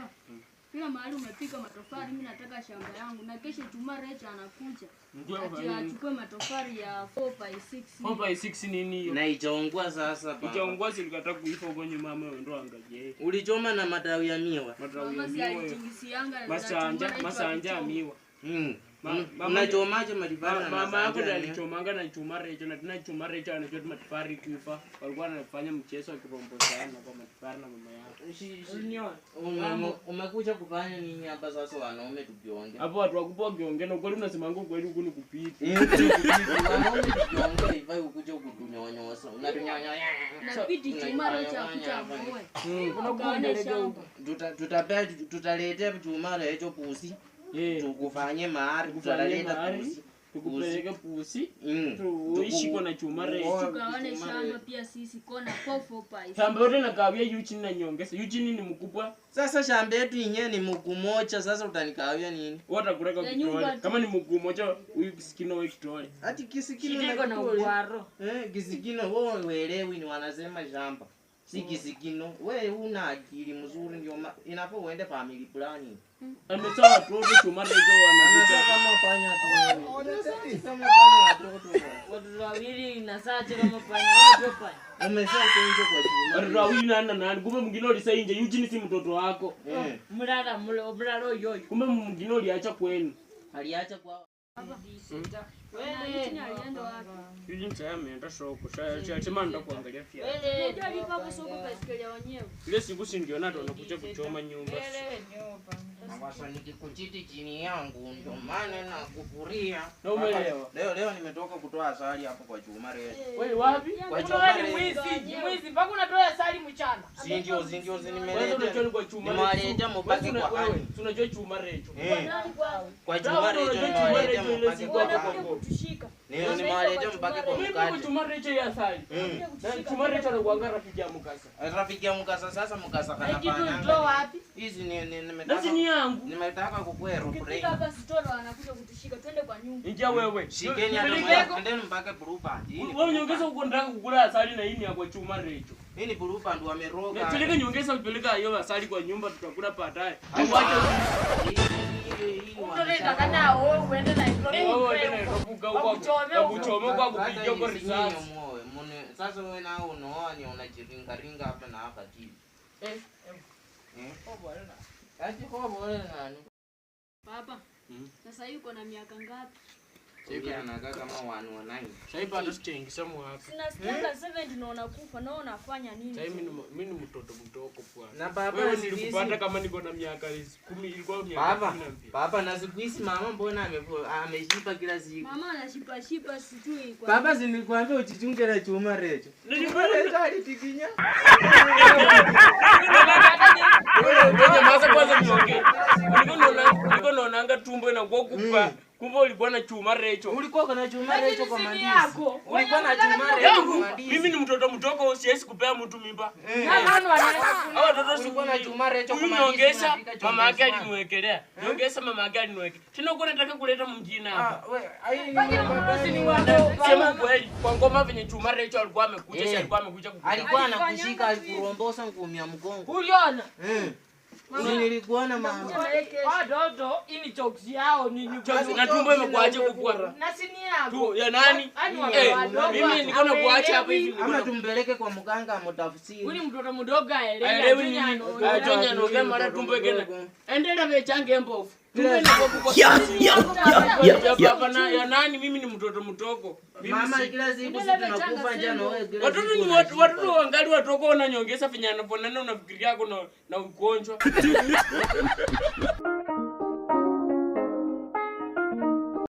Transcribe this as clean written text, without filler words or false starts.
Baba. Kila mahali umepika matofali, mimi nataka shamba yangu na kesho Juma Recha anakuja. Ndio achukue matofali ya 4x6. 4x6 nini hiyo? Na ichaungua sasa baba. Ichaungua si likata kuifa huko nyuma mama ndo angaje. Ulichoma na matawi ya miwa. Matawi ya miwa. Masanja ya miwa. Unachomaje matofali na mama yako ndiye alichomanga na Juma Recha na tena Juma Recha anajua matofali kuifa. Walikuwa wanafanya mchezo wa kibombo sana kwa matofali na mama yako. Umekuja kufanya nini hapa sasa wanaume tupionge? Hapo watu wakubwa wakiongea na kweli unasema ngo kweli huko ni kupita. Wanaume tupionge ifai ukuje kutunyonyosa. Unatunyonyonya. Na piti Juma Recha akucha mwe. Tutaletea Juma Recha pusi. Tukufanye mahari tutaleta pusi. Tukupeleke pusi. Tuishi kwa na Juma Recha. Tukaone shamba pia sisi kona 4x. Shamba yote na kawia Eugene na nyongeza. Eugene ni mkubwa. Sasa shamba yetu yenyewe ni mguu moja, sasa utanikawia nini? Watakuleka kitole. Kama ni mguu moja huyu kisikino wewe kitole. Ati kisikino na uwaro. Kisikino wewe uelewi ni wanasema shamba. Si kisikino. Wewe una akili mzuri ndio inafaa uende family planning. Ametoa watoto Juma Recha wanakuja kama panya tu. Kama panya watoto. Watu wawili na sache kama panya watoto panya. Umesema nje kwa Juma. Watu wawili na kumbe mwingine ulisa nje. Eugene si mtoto wako. Mlalo yoyo. Kumbe mwingine uliacha kwenu. Aliacha kwa wewe alienda wapi? Eugene sasa ameenda soko. Sema ndo kuangalia fia. Wewe ndio alipa soko baiskeli ya wenyewe. Ile siku si ndio nato anakuja kuchoma nyumba. Nawasa nikikuchiti chini yangu ndio maana nakufuria. Na umeelewa? Leo nimetoka kutoa asali hapo kwa Juma Recha. Wewe wapi? Kwa Juma Recha. Mwizi mpaka unatoa asali mchana. Ndio nimeleta. Wewe unajua kwa Juma Recha. Nimeleta mbaki kwa ani. Tunajua Juma Recha. Kwa Juma Recha nimeleta mbaki kwa kutushika. Nimeleta mbaki kwa mkate. Kwa Juma Recha ya asali. Juma Recha anakuanga rafiki ya mkasa. Rafiki ya mkasa sasa mkasa kanafanya. Ndio wapi? Hizi nimetaka. Nasi ni yangu. Nimetaka kukwero break. Hapa storo anakuja kutushika. Twende kwa nyumba. Ingia wewe. Shikeni hata ndeni mpaka burupa. Wewe nyongeza uko ndaka kukula asali na hii ni ya kwa Juma Recha. Hii ni burupa ndo wameroga. Peleka nyongeza upeleka hiyo asali kwa nyumba tutakula baadaye. Unaenda kana wewe uende na kuchoma kwa kupiga kwa risasi. Sasa wewe nao unaoa ni unajiringa ringa hapa na hapa hivi. Ati kwa bora nani? Baba. Sasa hivi uko na miaka ngapi? Sasa anakaa kama 119. Sasa bado sijaingiza mwaka. Sina staka 7 na unakufa na unafanya nini? Sasa mimi ni mtoto mdogo bwana. Na baba wewe nilikupata kama niko na miaka 10 ilikuwa miaka 10. Baba na siku hizi mama mbona ameshipa kila siku? Mama anashipa sijui kwa. Baba si nilikwambia ujichunge na Juma Recha. Nilipata alitikinya. Ngoja masa kwanza niongee. Niko naonanga tumbo inakuwa kupa. Kumbe ulikuwa na Juma Recha. Ulikuwa na Juma Recha kwa mandisi. Ulikuwa na Juma Recha kwa mandisi. Mimi ni mtoto mdogo siwezi kupea mtu mimba. Hao watoto ulikuwa na Juma Recha kwa mandisi. Niongeza mama yake alimwekelea. Niongeza mama yake alimwekea. Tena uko nataka kuleta mjina hapa. Sema kweli kwa ngoma venye Juma Recha alikuwa amekuja, si alikuwa amekuja kukuja. Alikuwa anakushika alikurombosa ngumi ya mgongo. Uliona? Nilikuona mama. Watoto ini choksi yao nini na tumbo imekuaje kukua? Na sini yako. Tu ya nani? Mimi niko na kuacha hapa hivi. Ama tumpeleke kwa mganga amtafsiri. Huyu mtoto mdogo aelewi nini. Ajonya anaongea mara tumbo igena. Endelea vechange mbovu. Tumbo inapokuwa. Ya nani mimi ni mtoto mdogo. Mama kila siku sisi tunakufa njaa na wewe kila siku. Watoto wangali watoto wananyongeza vinyana ponana unafikiria yako na ugonjwa.